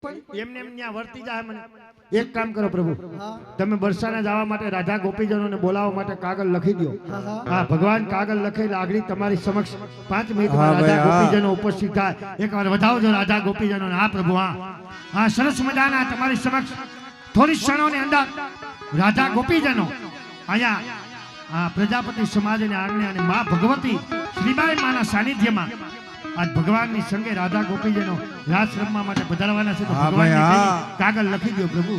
એમને એમ ત્યાં વર્તી જાય. મને એક કામ કરો પ્રભુ, તમે બરસાના જવા માટે રાધા ગોપીજનોને બોલાવવા માટે કાગળ લખી દો. હા ભગવાન કાગળ લખી લાગણી તમારી સમક્ષ 5 મિનિટમાં રાધા ગોપીજનો ઉપસ્થિત થાય. એકવાર વધાવજો રાધા ગોપીજનોને. હા પ્રભુ, હા સરસ મજાના તમારી સમક્ષ થોડી ક્ષણોની અંદર રાધા ગોપીજનો અહીંયા પ્રજાપતિ સમાજને આંગણે અને મા ભગવતી શ્રીબાઈ માના સાનિધ્યમાં આજ ભગવાનની સંગે રાધા ગોપીજનો રાસ રમવા માટે પધારવાના છે. તો ભગવાનને કાગળ લખી દો પ્રભુ.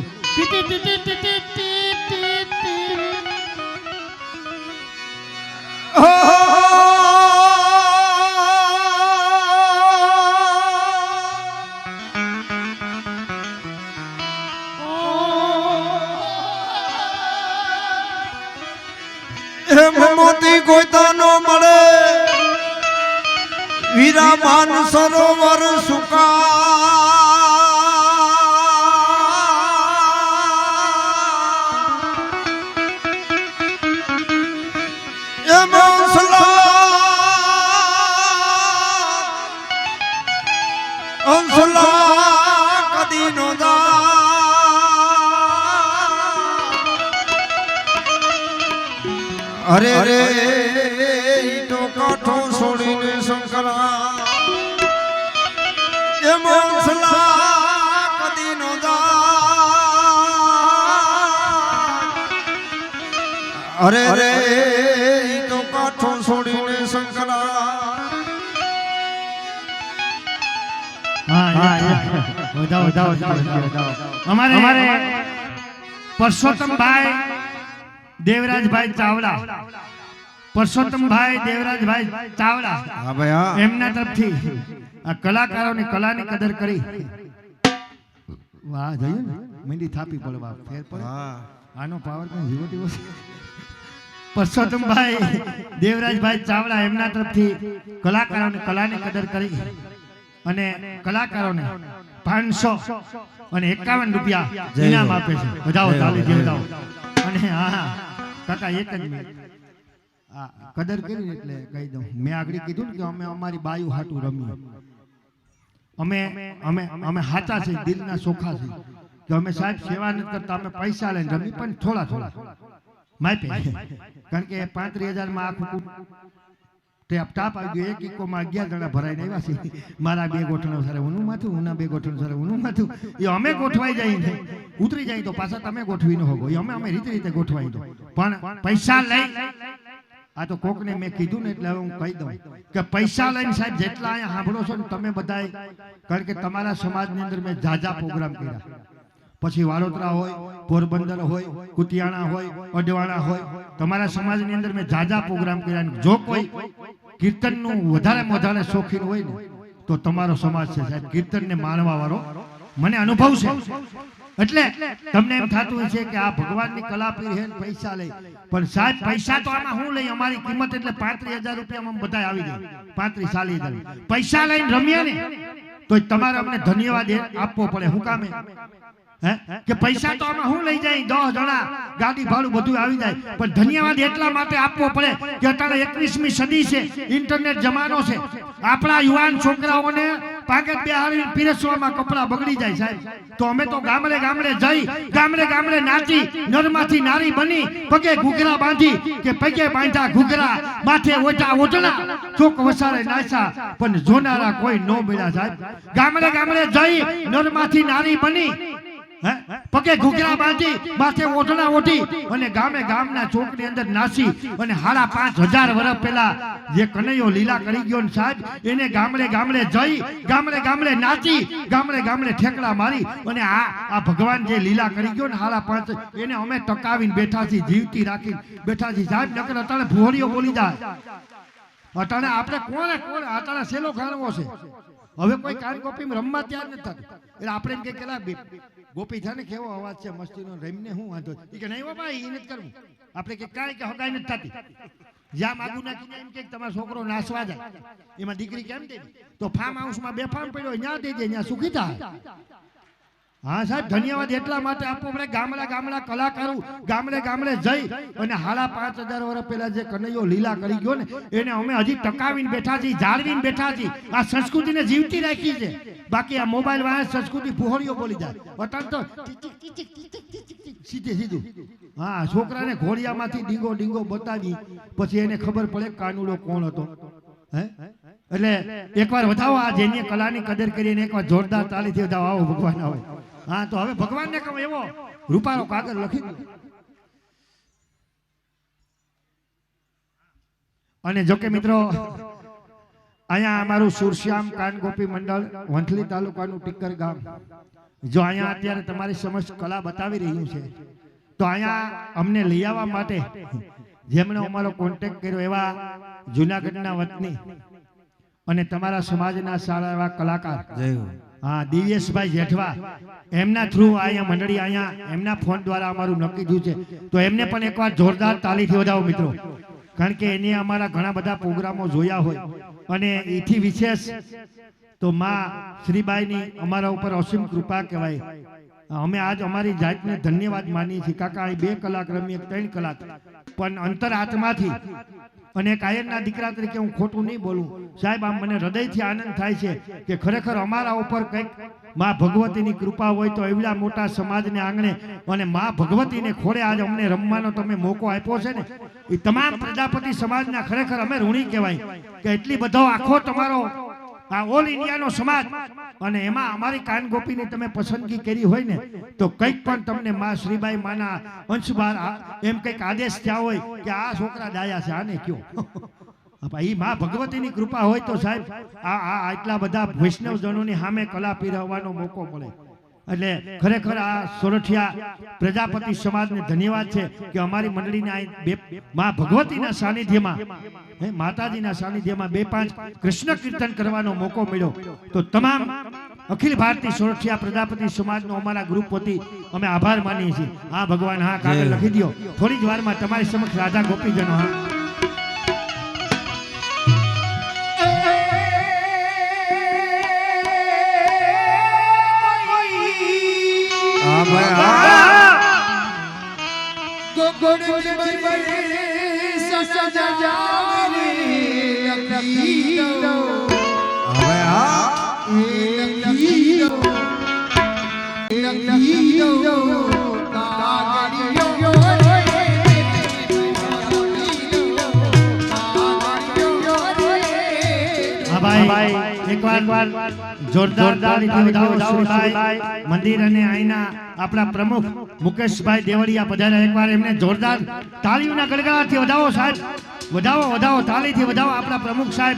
મોતી ગોતાનો મળે વીરા માન સરોવર સુકા એમ અંસલા કદી નો દા અરે રે તો કાઠો છોડીને શંકરા એમ અંસલા કદી નો દા અરે રે તો કાઠો છોડીને શંકરા. અમારે પરસોત્તમભાઈ દેવરાજભાઈ ચાવડા, પરસોત્તમભાઈ દેવરાજભાઈ ચાવડા, હા ભાઈ, હા, એમના તરફથી આ કલાકારોની કલાની કદર કરી. વાહ, જોયું ને મંડી થાપી પડવા ફેર પડે. આનો પાવર કઈ જીવો તેવો. પરસોત્તમભાઈ દેવરાજભાઈ ચાવડા એમના તરફથી કલાકારોની કલાની કદર કરી અને કલાકારોને 551 રૂપિયા ઇનામ આપે છે. વધાવો તાલી દેવતાઓ. અને હા કાકા એક જ મિનિટ કદર કરી એટલે કહી દઉં. મેં આગળ કીધું ને કે અમે અમારી બાયુ હાટું રમીએ. અમે અમે અમે હાચા છે, દિલના સોખા છે કે અમે સાહેબ સેવા નથી કરતા, અમે પૈસા લઈને રમી પણ થોડા થોડા માપે. કારણ કે 35,000 માં આખું ટાપ આવી ગયો. એક ઇકોમાં 11 જણા ભરાઈને આવ્યા છે. મારા 2 ગોઠણો સારે ઊનું માથું, ઉના 2 ગોઠણ સારે ઊનું માથું. એ અમે ગોઠવાઈ જાય ને ઉતરી જાય તો પાછા તમે ગોઠવી ન હોગો. એ અમે રીતે ગોઠવાઈ દો. પણ પૈસા લઈ આ તો કોકને મેં કીધું ને એટલે હવે હું કહી દઉં કે પૈસા લઈને સાહેબ જેટલા અહીંયા સાંભળો છો ને તમે બધાય, કારણ કે તમારા સમાજની અંદર મેં જાજા પ્રોગ્રામ કર્યા. પછી વાડોદરા હોય, પોરબંદર હોય, કુતિયાણા હોય, અડવાણા હોય, તમારા સમાજની અંદર મેં જાજા પ્રોગ્રામ કર્યા. જો કોઈ કીર્તનનું વધારેમાં વધારે શોખીન હોય ને તો તમારો સમાજ છે સાહેબ. કીર્તનને માણવા વાળો મને અનુભવ છે. એટલે તમને એમ થતું હોય છે કે આ ભગવાનની કલા પીર હે પૈસા લઈ, પણ સાહેબ પૈસા તો આમાં હું લઈ, અમારી કિંમત એટલે 35,000 રૂપિયામાં બધા આવી જાય. 35-40,000 પૈસા લઈને રમીએ ને તો તમારે અમને ધન્યવાદ આપવો પડે. હું કામે કે પૈસા તો આમાં હું લઈ જાય, 10 જણા ગાડી ભાડું બધું આવી જાય, પણ ધન્યવાદ એટલા માટે આપવો પડે કે અત્યારે 21મી સદી છે, ઇન્ટરનેટ જમાનો છે. આપણા યુવાન છોકરાઓને પાકેટ બેહાડી પીરસવામાં કપડા બગડી જાય સાહેબ. તો અમે તો ગામડે ગામડે જઈ, ગામડે ગામડે નાચી, નરમાંથી નારી બની, પગે ઘૂઘરા બાંધી કે પગે બાંધા ઘૂઘરા, માથે ઓઢા ઓઢણા, ચોક વસારે નાચા, પણ જોનારા કોઈ નો મળ્યા સાહેબ. ગામડે ગામડે જઈ નરમાંથી નારી બની, પગે ઘૂઘરા બાંધી, માથે ઓઢણા ઓઢી અને ગામે ગામના ચોકની અંદર નાસી અને 5,500 વર્ષ પહેલા જે કનૈયો લીલા કરી ગયો ને સાહેબ, એને ગામડે ગામડે જઈ, ગામડે ગામડે નાચી, ગામડે ગામડે ઠેકડા મારી અને આ ભગવાન જે લીલા કરી ગયો ને 5,500 એને અમે ટકાવીને બેઠા છીએ, જીવતી રાખીને બેઠા છીએ સાહેબ. નકર અટાણે ભોળીઓ બોલી જાય. અટાણે આપણે કોને અટાણે સેલો ખાણવો છે. હવે કોઈ કાન કોપી રમવા ત્યાર નથી થતું. એટલે આપણે એમ કે કેલા ગોપી થાય ને કેવો અવાજ છે મસ્તીનો, રહીને હું વાંધો કે નહીં બાબા, એ નથી કરવું. આપણે કે કાંઈ કે હગાઈ નથી થતી. જ્યાં માગું નાખીને એમ કે તમારો છોકરો નાસવા જાય, એમાં દીકરી કેમ દે? તો ફાર્મ હાઉસમાં 2 ફાર્મ પડ્યો ત્યાં દઈ દે, ત્યાં સુખી થાય. હા સાહેબ ધન્યવાદ એટલા માટે આપવો પડે ગામડા કલાકારો ગામડે જઈ અને 5,500 વર્ષ પહેલા જે કનૈયો લીલા કરી ગયો ને એને અમે હજી ટકાવીને બેઠા છીએ, જાળવીને બેઠા છીએ, આ સંસ્કૃતિને જીવતી રાખી છે. બાકી આ મોબાઈલ વાળા સંસ્કૃતિ ફુહરીઓ બોલી જાય અટલ તો સીધું હા છોકરાને ઘોડિયામાંથી ડીંગો બતાવી પછી એને ખબર પડે કાનુડો કોણ હતો. હે એટલે એકવાર વધાવો આ જેની કલાની કદર કરીને એકવાર જોરદાર તાળીથી વધાવો. આવો ભગવાન આવે. હા તો હવે ભગવાનને કહો એવો રૂપાળો કાગળ લખી દો. અને જો કે મિત્રો અહીંયા અમારું સુરશ્યામ કાન ગોપી મંડળ વંથલી તાલુકાનું ટીકર ગામ જો અહીંયા અત્યારે તમારી સમક્ષ કલા બતાવી રહ્યું છે તો અહીંયા અમને લઈ આવવા માટે જેમણે અમારો કોન્ટેક્ટ કર્યો એવા જુનાગઢના વતની અને તમારા સમાજના સારા એવા કલાકાર હા દિવ્યેશભાઈ જેઠવા એમના થ્રુ અહીંયા મંડળી અહીંયા એમના ફોન દ્વારા અમારું નક્કી થયું છે તો એમને પણ એકવાર જોરદાર તાળીથી વધાવો મિત્રો. કારણ કે એને અમારા ઘણા બધા પ્રોગ્રામો જોયા હોય અને એથી વિશેષ તો માં શ્રીબાઈની અમારા ઉપર અસીમ કૃપા કહેવાય. અમે આજ અમારી જાતને ધન્યવાદ માનીએ છીએ. કાકા 2 કલાક રમીએ 3 કલાક પણ અંતર આત્માથી અને કાયરના દીકરા તરીકે હું ખોટું નહીં બોલું સાહેબ. આમ મને હૃદયથી આનંદ થાય છે કે ખરેખર અમારા ઉપર કંઈક માં ભગવતીની કૃપા હોય તો એવડા મોટા સમાજને આંગણે અને માં ભગવતીને ખોળે આજ અમને રમવાનો તમે મોકો આપ્યો છે ને એ તમામ પ્રજાપતિ સમાજના ખરેખર અમે ઋણી કહેવાય કે એટલી બધો આખો તમારો આ ઓલ ઇન્ડિયાનો સમાજ અને એમાં અમારી કાન ગોપીની તમે પસંદગી કરી હોય ને તો કંઈક પણ તમને માં શ્રીબાઈ માના અંશબાર એમ કંઈક આદેશ થયા હોય કે આ છોકરા ડાયા છે આને કયો એ માં ભગવતીની કૃપા હોય તો સાહેબ આ આટલા બધા વૈષ્ણવજનોની સામે કલા પીરવવાનો મોકો મળે. એટલે ખરેખર આ સોરઠિયા પ્રજાપતિ સમાજને ધન્યવાદ છે કે અમારી મંડળીને માં ભગવતીના સાનિધ્યમાં માતાજીના સાનિધ્યમાં 2-5 કૃષ્ણ કીર્તન કરવાનો મોકો મળ્યો. તો તમામ અખિલ ભારતીય સોરઠિયા પ્રજાપતિ સમાજનો અમારા ગ્રુપ વતી અમે આભાર માનીએ છીએ. હા ભગવાન હા કાગળ લખી દો. થોડી જ વારમાં તમારી સમક્ષ રાધા ગોપીજનો હા જોરદાર તાળીથી વધાવો શ્રીબાઈ મંદિર અને અહીંના આપણા પ્રમુખ મુકેશભાઈ દેવળિયા પધાર્યા. એકવાર એમને જોરદાર તાળીઓના ગડગડાટથી વધાવો સાહેબ. વધાવો તાળીથી વધાવો. આપણા પ્રમુખ સાહેબ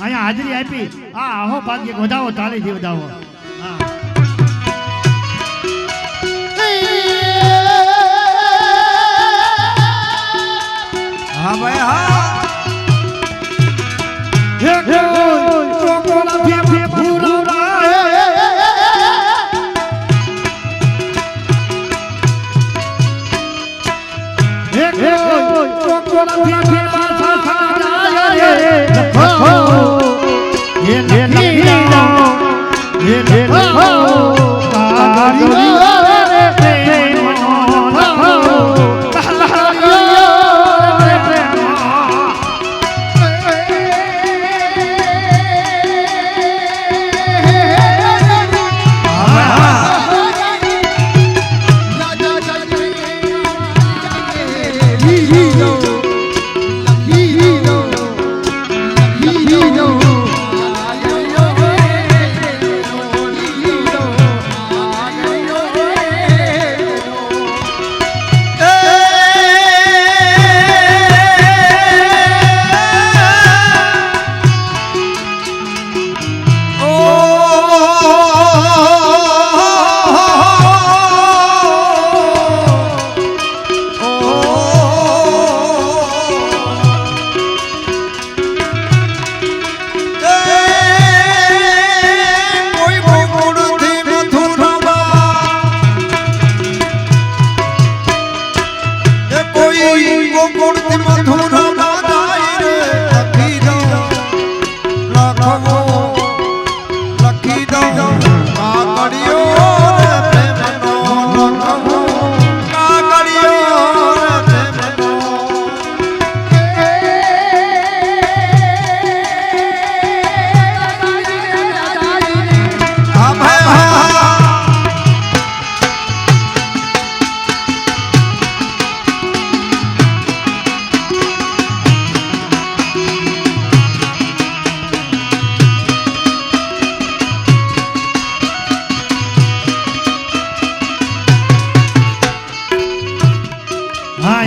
અહીંયા હાજરી આપી આ આહો ભાગ્ય વધાવો તાળીથી વધાવો. હા ભાઈ હા ये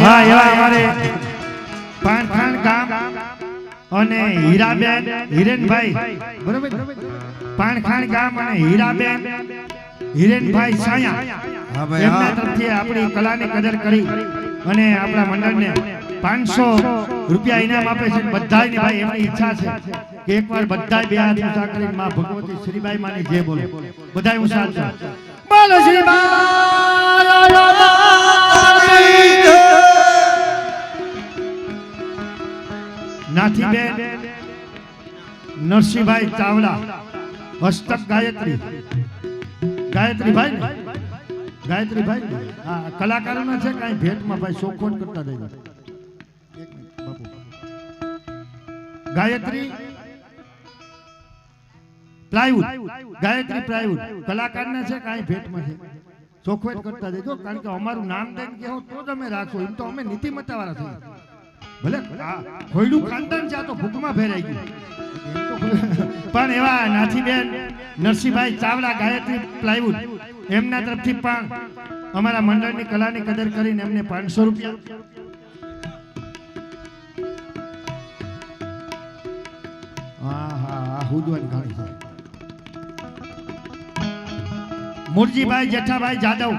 હા એવા અમારે પાણખાણ ગામ અને હીરાબેન હિરેનભાઈ બરોબર પાણખાણ ગામ અને હીરાબેન હિરેનભાઈ સાયા હા ભાઈ એમના હા તરફથી આપણી કલાની કદર કરી અને આપણા મંડળને 500 રૂપિયા ઇનામ આપે છે બધાયને ભાઈ એમની ઈચ્છા છે કે એકવાર બધાય બે હાથ ઊંચા કરીને માં ભગવતી શ્રીબાઈ માની જય બોલો બધાય ઊંચા છે બોલો શ્રીબાઈ નાથીબેન નરસિંહભાઈ ચાવડા હસ્તક ગાયત્રીભાઈ હા કલાકારોના છે કાંઈ ભેટમાં ભાઈ શોખોટ કરતા રહેજો બાપુ ગાયત્રી પ્લાયવુડ કલાકારના છે કાંઈ ભેટમાં છે ચોખવટ કરતા જજો કારણ કે અમારું નામ દઈને કહો તો જ અમે રાખો એમ તો અમે નીતિમત્તાવાળા છીએ ભલે ખોયડું ખાનદાન છે આ તો ભૂખમાં ભેરાઈ ગયું પણ એવા નાથીબેન નરસિંહભાઈ ચાવડા ગાયત્રી પ્લાયવુડ એમના તરફથી પણ અમારા મંડળની કલાની કદર કરીને એમને 500 રૂપિયા મુરજીભાઈ જેઠાભાઈ જાદવ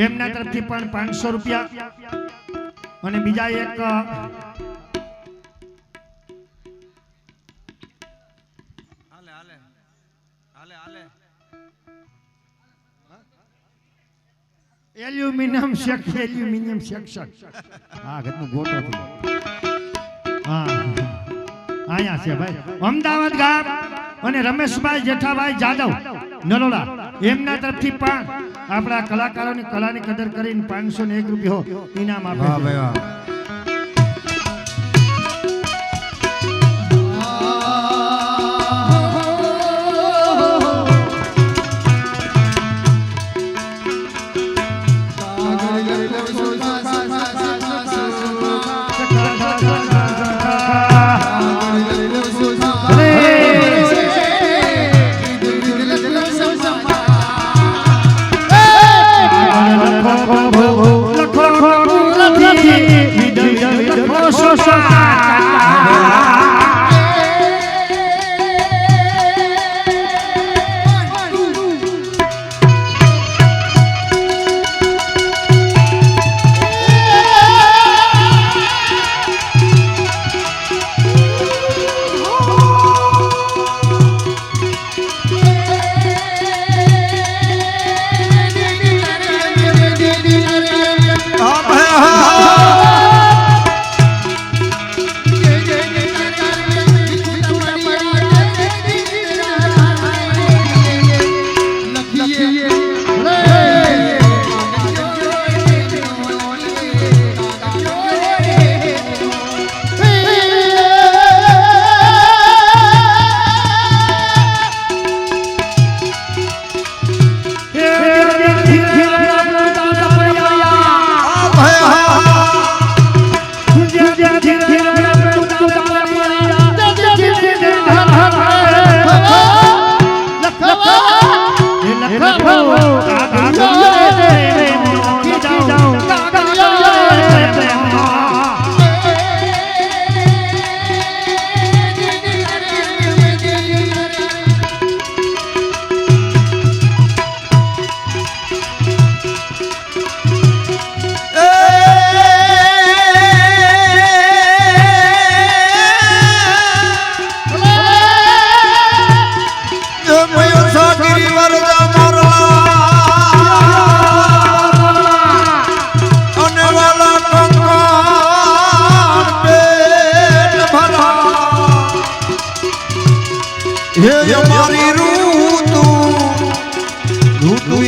એમના તરફથી પણ 500 રૂપિયા અને બીજા એક એલ્યુમિનિયમ સેક્શન હા ઘરનું ગોટો હા આયા છે ભાઈ અમદાવાદ ગામ અને રમેશભાઈ જેઠાભાઈ જાદવ નરોડા એમના તરફથી પણ આપણા કલાકારોની કલાની કદર કરીને 501 રૂપિયા ઇનામ આપે છે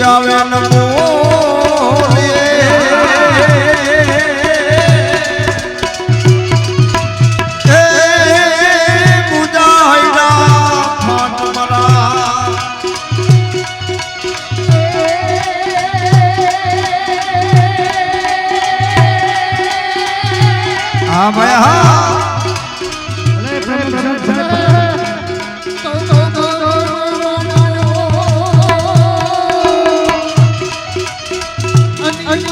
આવે ન બોલે હા ભાઈ હા Oh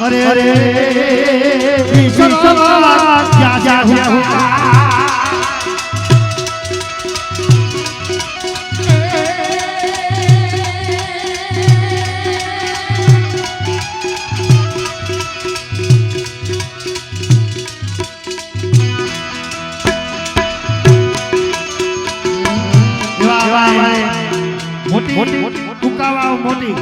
अरे अरे क्या क्या हुआ મોટી ટૂંકાવાવ મોટી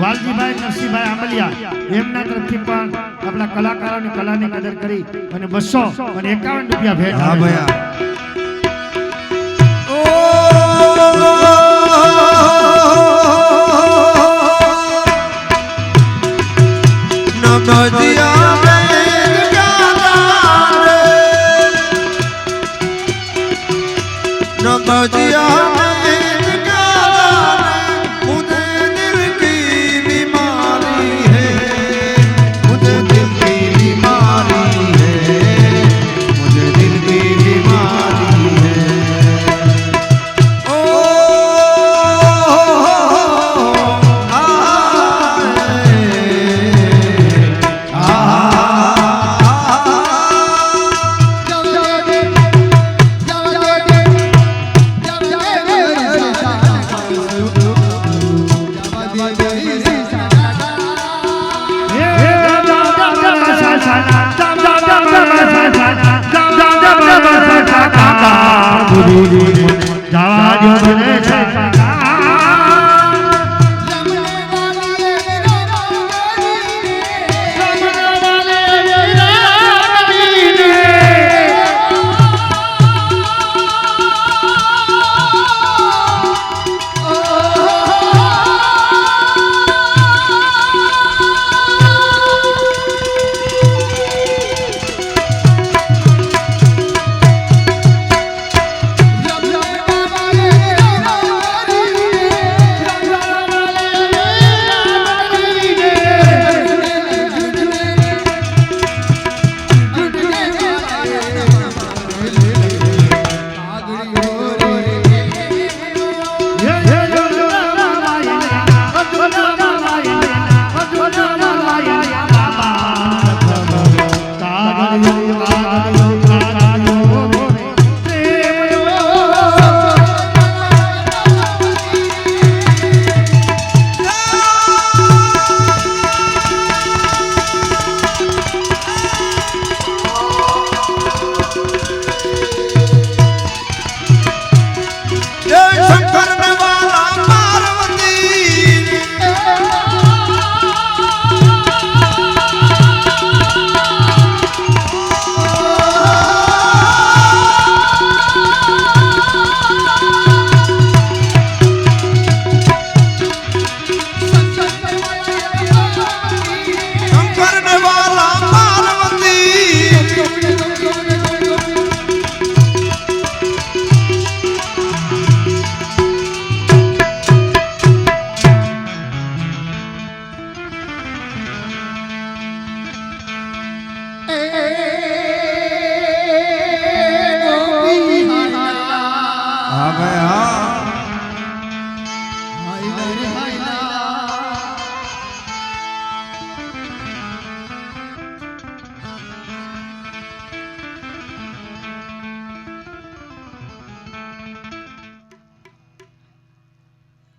વાલજીભાઈ નરસિંહભાઈ આંબલિયા એમના તરફથી પણ આપણા કલાકારોની કલાની કદર કરી અને 251 રૂપિયા ભેટ હા આપે છે. ભયા નગજિયા બેન ગાતા નગજિયા જવા દો મને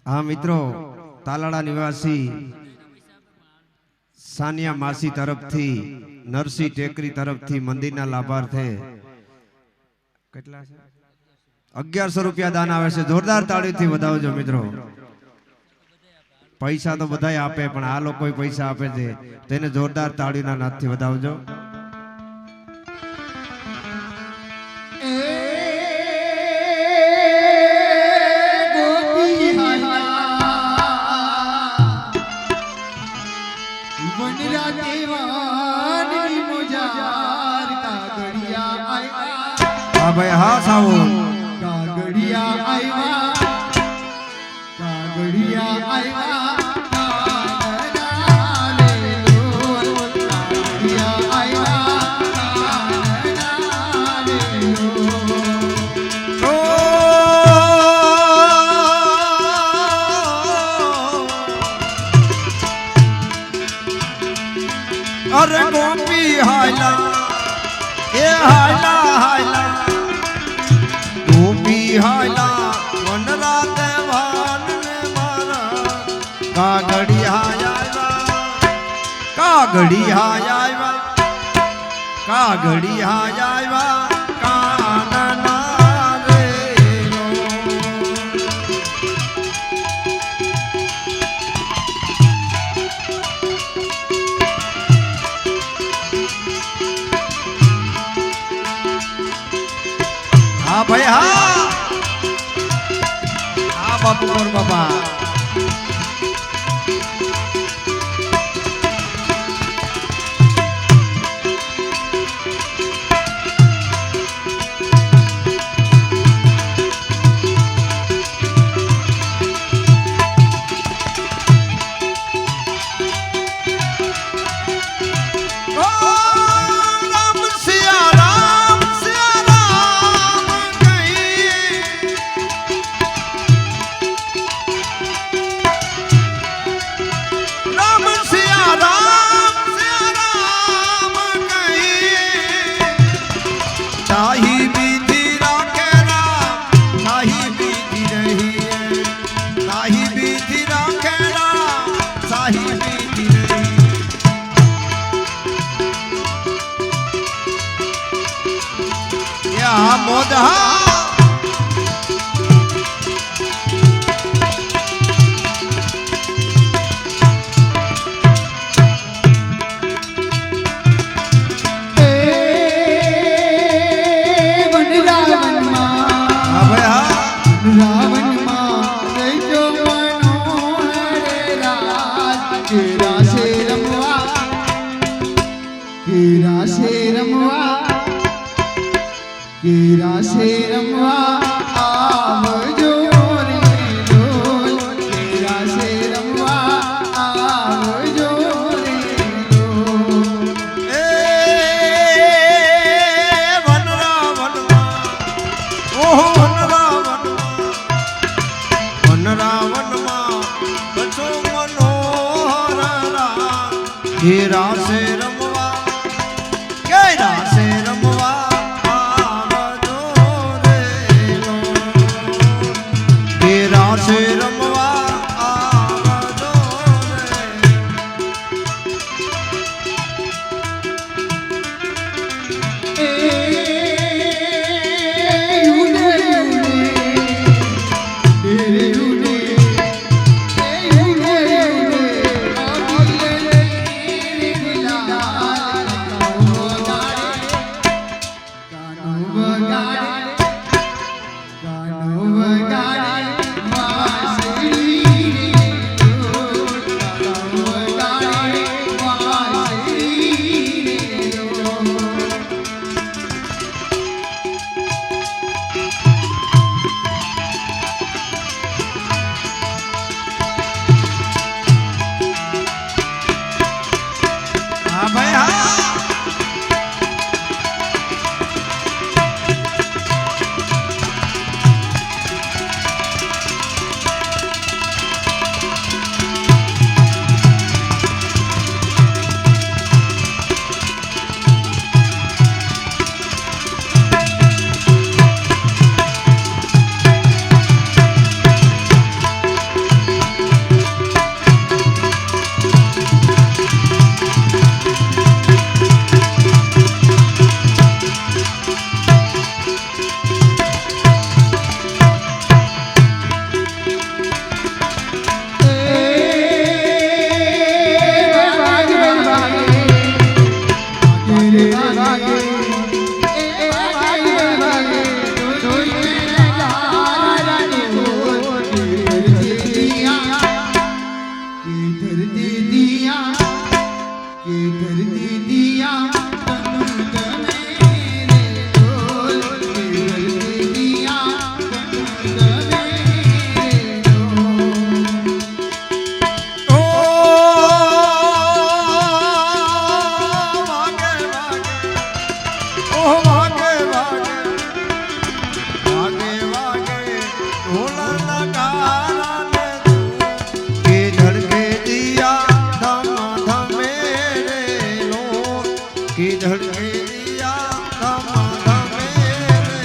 हाँ मित्रों तालाड़ा निवासी सानिया मासी तरफ थी नरसी टेकरी तरफ थी मंदिर ना लाभार्थे 1100 रुपया दान आवे छे जोरदार ताड़ी थी वधावजो मित्रों पैसा तो बधाई आपे पण आ लोकोय पैसा आपे छे तेने जोरदार ताड़ीना नादथी वधावजो भाई हाँ साहू कागड़िया आईवा कागड़िया आईवा अरे गोपी हायला ए हायला हायला गोपी हायला वंडरा देवान ने मारा कागड़ी हायला कागड़ी हायला कागड़ी हायला कानना रे लो हाँ भाई हाँ हाँ बापू और बाबा मोदहा कीरा से रमवा आवजो रे ढोल कीरा से रमवा आवजो रे ढोल ए वनरा वनवा ओहो वनरा वनवा वनरा वनवा बचो मनोहरा कीरा से रमवा कीरा से रमवा से रमवा आवजो रे यूने तेरे यूने यूने अबिले मिला कानो बगाड़े ઝળકે દિયા ધમ ધમે રે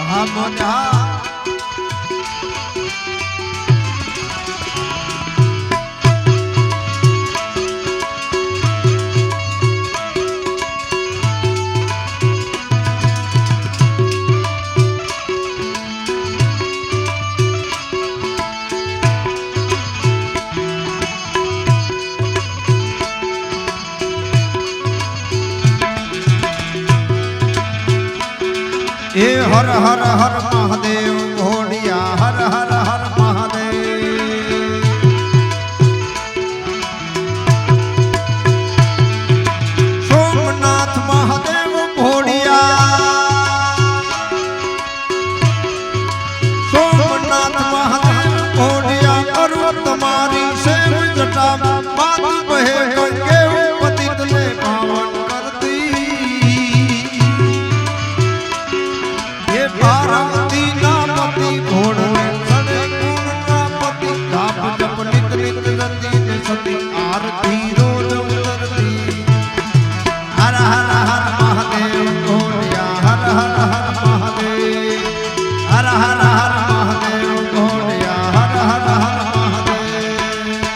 હા મોટા એ હર હર હર મહાદેવ ઘોડિયા હર હર હર મહાદેવ સોમનાથ મહાદેવ ઘોડિયા સોમનાથ મહાદેવ ઘોડિયા કરું તમારી સેવ જટા બાત બહે ગંગે પતિત ને પાવન પાર્વતી ના પતિ ઘોડ સડે ગુણ ના પતિ જાપ જપ નિત નિત રતી ને સતી આરતી રોજ ઉતરતી હર હર હર મહાદેવ ઘોડિયા હર હર હર મહાદેવ હર હર હર મહાદેવ ઘોડિયા હર હર હર મહાદેવ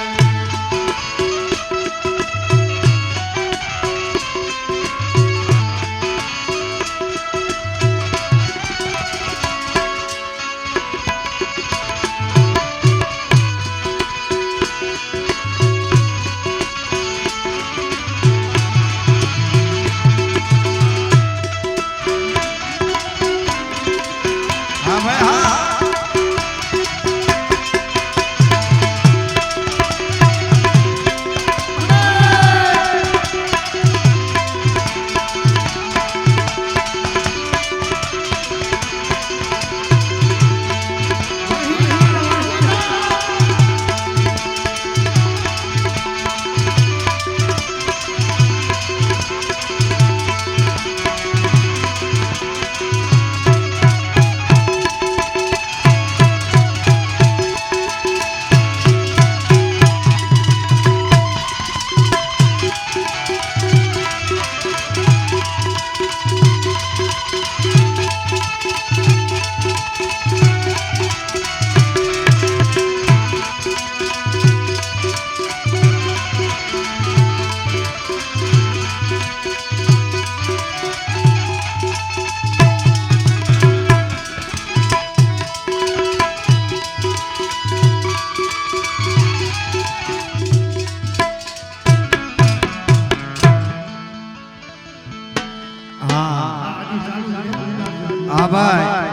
હા ભાઈ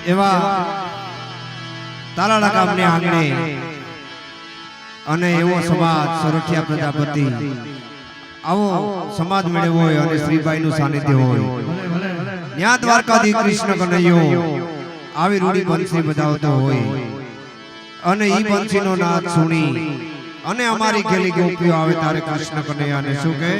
એવા તાલાળા ગામની આંગણે અને એવો સમાજ સોરઠિયા પ્રજાપતિ આવો સમાજ મેળવ્યો હોય અને શ્રીબાઈ નું સાનિધ્ય હોય ત્યાં દ્વારકાધીશ કૃષ્ણ કનૈયો આવી રૂડી બંસી બજાવતો હોય અને ઈ બંસી નો નાદ સુણી અને અમારી ગેલી ગોપીઓ આવે ત્યારે કૃષ્ણ કનૈયાને શું કહે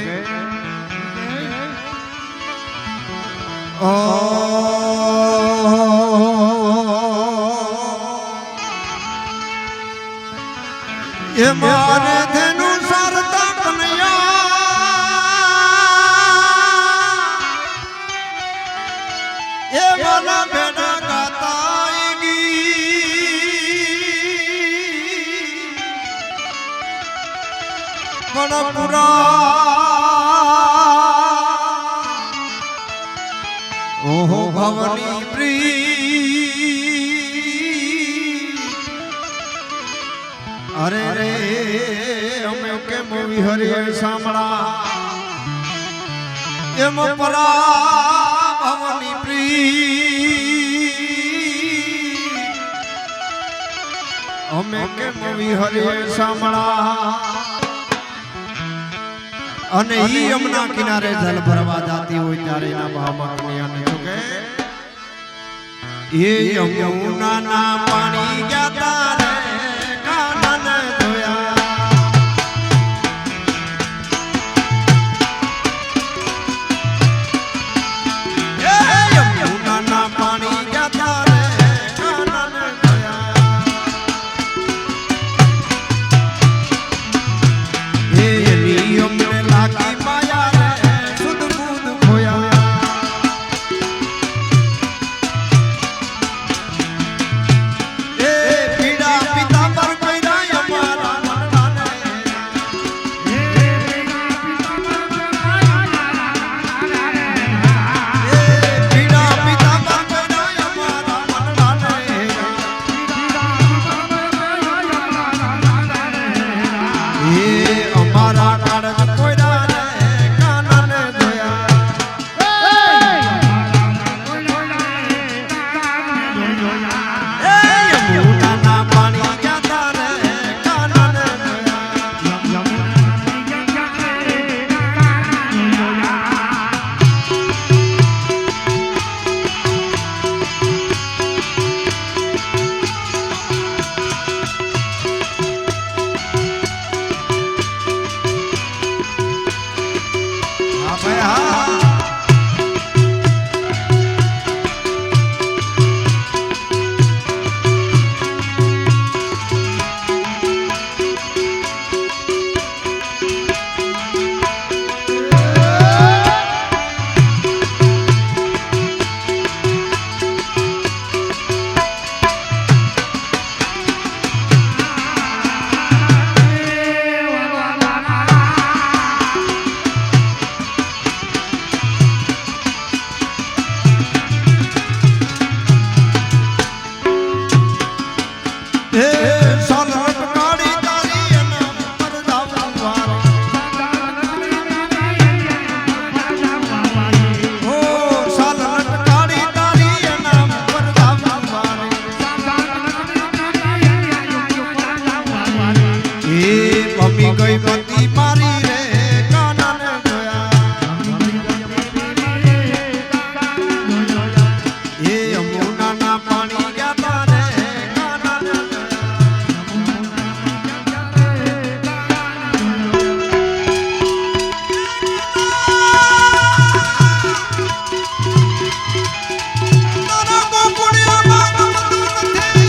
એ મારે તેનું સરતા કનૈયા એ મારા બેટા ગાતા પણ ઓહો ભવની પ્રી અરે રે અમે કેમ વિહરે સાંભળા એમ પરા ભવની પ્રી અમે કેમ વિહરે સાંભળા અને ઈ યમુના કિનારે જલ ભરવા જાતી હોય ત્યારે એના ભાવમાં કન્યાને ચૂકે એ યમુના ના પાણી ગયા તારે એ સોલટ કાળી તારી એના પર ધામ વારો ઓ સોલટ કાળી તારી એના પર ધામ વારો એ મમ્મી ગઈ પતિ મારી રે કાનાને જોયા એ યમુનાના પાણી ગયા તારે કાનાને તારા ગોકુળિયામાં ગમતું નથી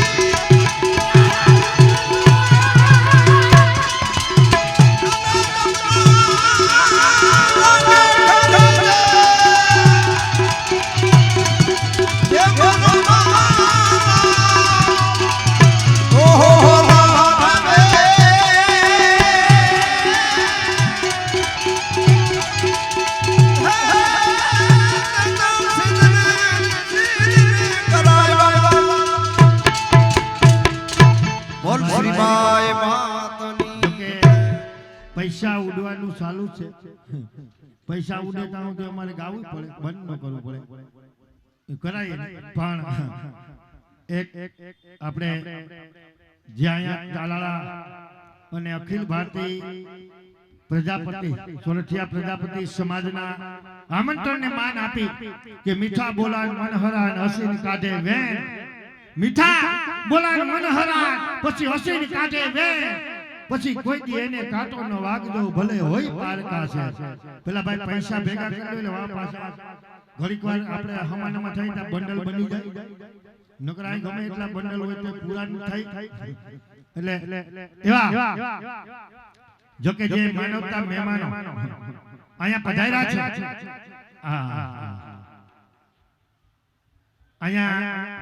બોલ શ્રીબાઈ માતની પૈસા ઉડવાનું ચાલુ છે પૈસા ઉડે ત્યાં તો અમારે ગાવું પડે બંધ ન કરવું પડે એ કરાય ને. પણ એક આપણે જ્યાં અહીંયા તાલાળા અને અખિલ ભારતીય પ્રજાપતિ સોરઠિયા પ્રજાપતિ સમાજના આમંત્રણને માન આપી કે મીઠા બોલાન મનહરાન હસીન કાઢે વેણ મીઠા બોલાન મનહરાન પછી હસીન કાઢે વેણ પછી કોઈ દી એને કાંટો ન વાગજો ભલે હોય પારકા છે. પેલા ભાઈ પૈસા ભેગા કરી લે વા પાછા ઘડીક વાર આપણે હમાનામાં થઈ ત્યાં બંડલ બની જાય નકરાય ગમે એટલા બંડલ હોય તો પૂરા ન થાય એટલે એવા જોકે જે માનવતા મહેમાનો અહીંયા પધાર્યા છે અહીંયા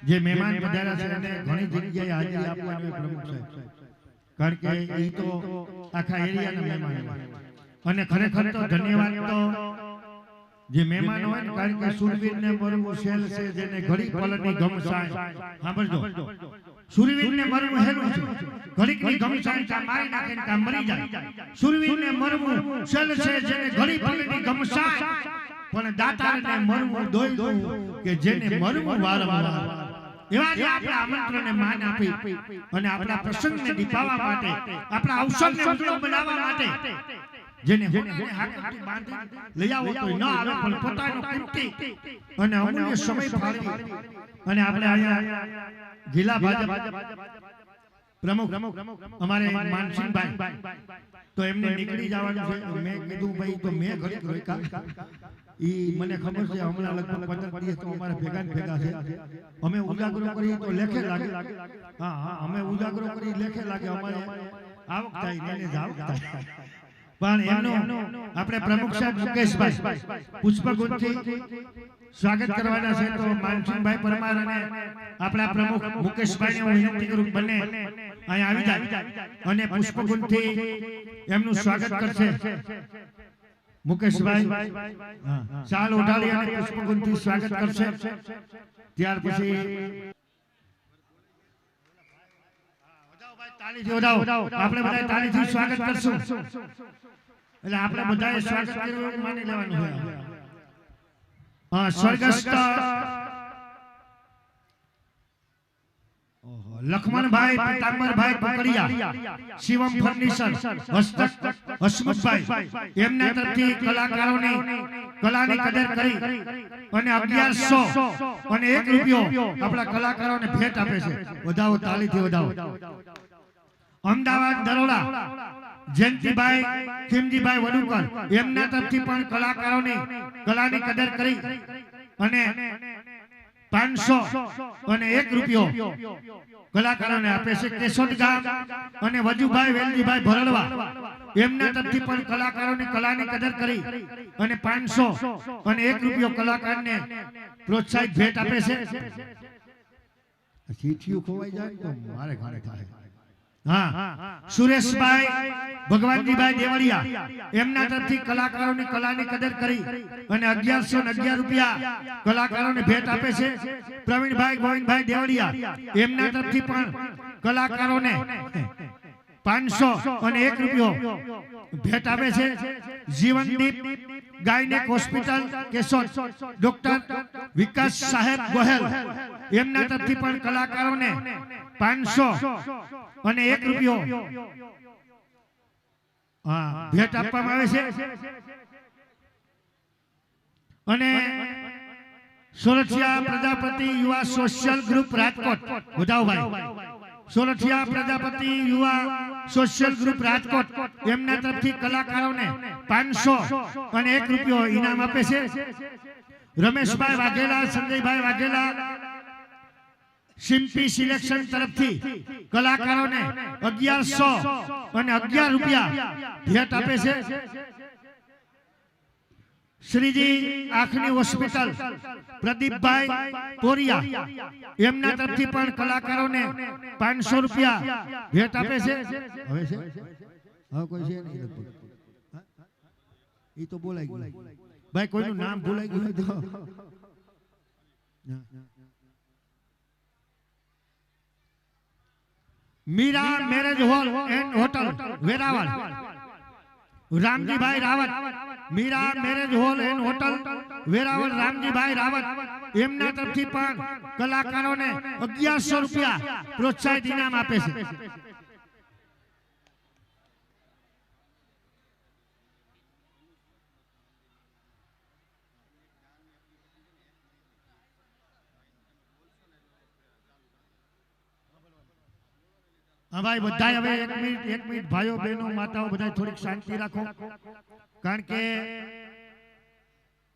જે મહેમાન પધાર્યા છે એને ઘણી જગ્યાએ હાજરી આપવાની પ્રમુખ સાહેબ કારણ કે એ તો આખા એરિયાના મહેમાન અને ખરેખર તો ધન્યવાદ તો જે મહેમાન હોય ને કારણ કે સુરવીર ને મરવું સેલ છે જેને ઘડી પલની ગમસાય સાંભળજો સુરવીર ને મરવું હેલું છે ઘડીક ની ગમસાય કા મારી નાખે ને કા મરી જાય સુરવીર ને મરવું સેલ છે જેને ઘડી પલની ગમસાય પણ દાતાર ને મરવું દોઈ દો કે જેને મરવું વારંવાર એવા જે આપણા આમંત્રણને માન આપી અને આપણા પ્રસંગને દીપાવવા માટે આપણા અવસરને ઉજળો બનાવવા માટે જેને હોનાને હાકથી બાંધી લઈ આવો તો ન આવે પણ પોતાનો કિંમતી અને અમૂલ્ય સમય ફાળવી અને આપણે અહીંયા જિલ્લા ભાજપ પ્રમુખ અમારે માનસિંહભાઈ તો એમને નીકળી જવાનું છે. મેં કીધું ભાઈ તો મેં ઘડીક રોક્યા ઈ મને ખબર છે હમણાં લગભગ 15 દિવસ તો અમારે ભેગા ને ભેગા છે. અમે ઉજાગરો કરી તો લેખે લાગે હા અમે ઉજાગરો કરી લેખે લાગે અમારે આવક થાય ને જાવક થાય પણ એમનો આપણે પ્રમુખ સાહેબ મુકેશભાઈ પુષ્પગુંથી સ્વાગત કરવાના છે તો માનસિંહભાઈ પરમાર અને આપણા પ્રમુખ મુકેશભાઈને હું વિનંતી કરું બંને અહીંયા આવી જાય અને પુષ્પગુંથી એમનું સ્વાગત કરશે. મુકેશભાઈ ચાલ ઓઢાડી અને પુષ્પગુંથી સ્વાગત કરશે. ત્યાર પછી તાળીથી ઓઢાવો આપણે બધા તાળીથી સ્વાગત કરશું એટલે આપણે બધાએ સ્વાગત કર્યું માની લેવાનું છે. સ્વર્ગસ્થ લખમણભાઈ પીતાંબરભાઈ પકડિયા શિવમ ફર્નિચર હસમુખભાઈ એમના તરફથી કલાકારોની કલાની કદર કરી અને 1100 અને 1 રૂપિયો આપણા કલાકારોને ભેટ આપે છે. વધાવો તાળીથી વધાવો. અમદાવાદ દરોડા જયંતિભાઈ ખીમજીભાઈ વડુકર એમના તરફથી પણ કલાકારોની કલાની કદર કરી અને 500 અને 1 રૂપિયો કલાકારોને આપે છે. કેશોદ ગામ અને વજુભાઈ વેલજીભાઈ ભરડવા એમના તરફથી પણ કલાકારોની કલાની કદર કરી અને 500 અને 1 રૂપિયો કલાકારને પ્રોત્સાહિત ભેટ આપે છે. ચીઠીઓ ખોવાઈ જાય તો મારે ઘરે થાય. સુરેશભાઈ ભગવાનજીભાઈ દેવળિયા એમના તરફથી કલાકારોની કલાની કદર કરી અને 1111 રૂપિયા કલાકારોને ભેટ આપે છે. પ્રવીણભાઈ ગોવિંદભાઈ દેવળિયા એમના તરફથી પણ કલાકારોને 500 અને 1 રૂપિયો ભેટ આપે છે Jivandeep gynaec hospital Keshod doctor Vikas સાહેબ ગોહેલ એમના તરફથી પણ કલાકારોને 500 અને 1 રૂપિયો ભેટ આપવામાં આવે છે અને સોરઠિયા પ્રજાપતિ યુવા સોશિયલ ગ્રુપ રાજકોટ વધાવભાઈ સોરઠિયા પ્રજાપતિ યુવા સોશિયલ ગ્રુપ રાજકોટ એમના તરફથી કલાકારોને 500 અને 1 રૂપિયો ઇનામ આપે છે રમેશભાઈ વાઘેલા સંજયભાઈ વાઘેલા સિમ્પી સિલેક્શન તરફથી કલાકારોને 1100 અને 11 રૂપિયા ભેટ આપે છે શ્રીજી આંખની હોસ્પિટલ પ્રદીપભાઈ પોરિયા એમના તરફથી પણ કલાકારોને 500 રૂપિયા ભેટ આપે છે હવે છે હવે કોઈ છે નહીં લગભગ ઈ તો બોલાઈ ગયું ભાઈ કોઈનું નામ ભૂલાઈ ગયું તો Meera marriage hall and hotel Veraval Ramjibhai Rawat Meera marriage hall and hotel Veraval Ramjibhai Rawat એમના તરફથી પણ કલાકારોને 1100 રૂપિયા પ્રોત્સાહિત ઇનામ આપે છે હા ભાઈ બધા હવે એક મિનિટ ભાઈઓ બહેનો માતાઓ બધા થોડીક શાંતિ રાખો કારણ કે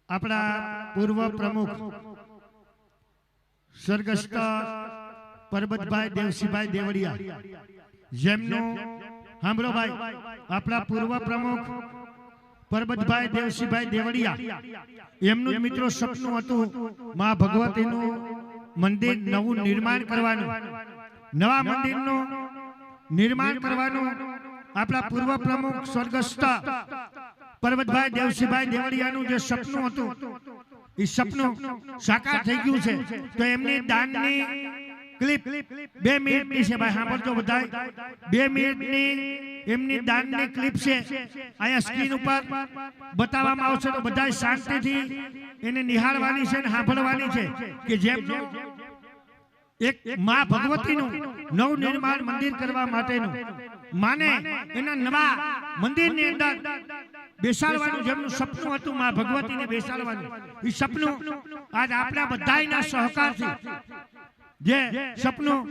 આપણા પૂર્વ પ્રમુખ સ્વર્ગસ્થ પરબતભાઈ દેવસીભાઈ દેવડિયા જેમનું સાંભળો ભાઈ આપણા પૂર્વ પ્રમુખ પરબતભાઈ દેવસીભાઈ દેવડિયા એમનું મિત્રો સપનું હતું માં ભગવતીનું મંદિર નવું નિર્માણ કરવાનું નવા મંદિરનું નિર્માણ કરવાનું આપણા પૂર્વ પ્રમુખ સ્વર્ગસ્થ પરબતભાઈ દેવસીભાઈ દેવડિયાનું જે સપનું હતું એ સપનું સાકાર થઈ ગયું છે તો એમની દાનની ક્લિપ 2 મિનિટની છે ભાઈ સાંભળજો બધાય 2 મિનિટની એમની દાનની ક્લિપ છે અહીંયા સ્ક્રીન ઉપર બતાવવામાં આવશે તો બધાય શાંતિથી એને નિહાળવાની છે અને સાંભળવાની છે કે જેમનું એક માં ભગવતીનું નવું નિર્માણ મંદિર કરવા માટેનું માને એના નવા મંદિરની અંદર બેસાડવાનું જેમનું સપનું હતું માં ભગવતીને બેસાડવાનું એ સપનું આજ આપણા બધાયના સહકારથી જે સપનું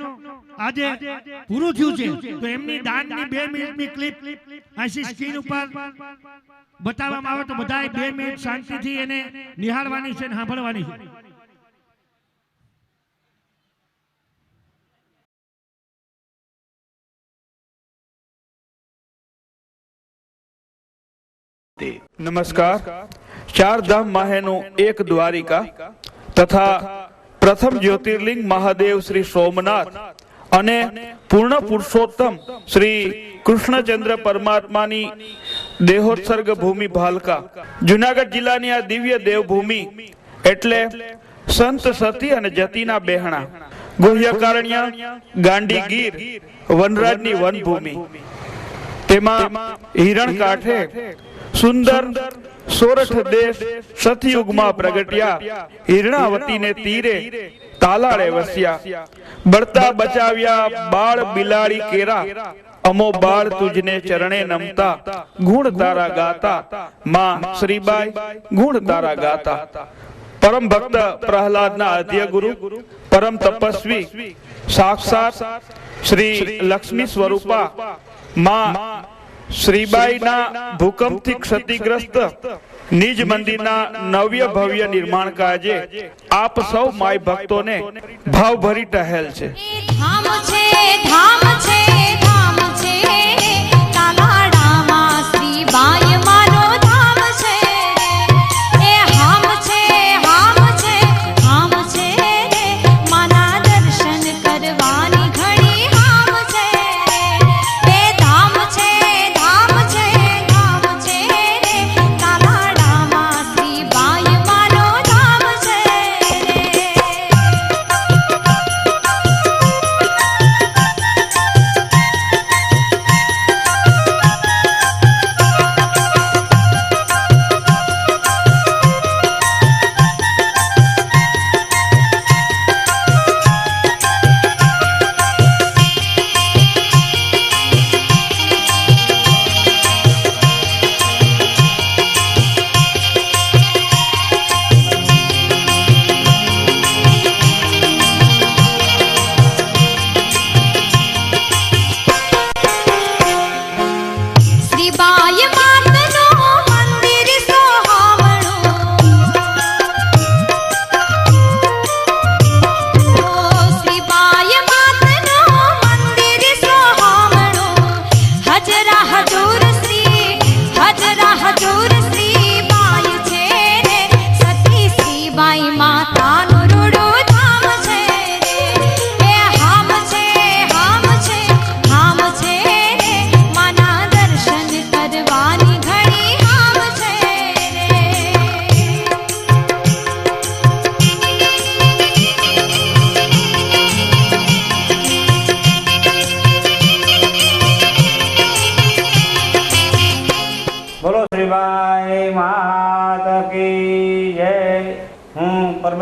આજે પૂરું થયું છે તો એમની દાનની 2 મિનિટની ક્લિપ આશી સ્ક્રીન ઉપર બતાવવામાં આવે તો બધાય 2 મિનિટ શાંતિથી એને નિહાળવાની છે અને સાંભળવાની છે नमस्कार चार धाम माहेनु एक द्वारिका तथा प्रथम ज्योतिर्लिंग महादेव श्री सोमनाथ अने पूर्ण पुरुषोत्तम श्री कृष्णचंद्र परमात्मानी देहोत्सर्ग भूमि भालका जूनागढ़ जिल्लानी आ दिव्य देवभूमि एटले संत सती अने जतीना बेहणा गुह्यकारण्य गांडीगीर वनराजनी वनभूमि तेमा हिरण काठे सुंदर सोरठ देश सतयुग में प्रगट्या हिरणावती ने तीरे तालाड़े वस्या बड़ता बचाव्या बाळ बिलाड़ी केरा अमो बाळ तुझने चरणे नमता गुण तारा गाता मां श्रीबाई गुण तारा गाता परम भक्त प्रहलाद ना आद्य गुरु परम तपस्वी साक्षात श्री लक्ष्मी स्वरूपा मां श्रीबाई ना भूकंप थी क्षतिग्रस्त निज मंदिर ना नव्य भव्य निर्माण काजे आप सौ माय भक्तों ने भाव भरी टहल छे। धाम छे धाम छे धाम छे तालाडामा श्रीबाई मानो धाम छे ए हाम छे हाम छे माना दर्शन करवानी घड़ी हाम छे ए धाम छे तालाडामा श्रीबाई मानो धाम छे।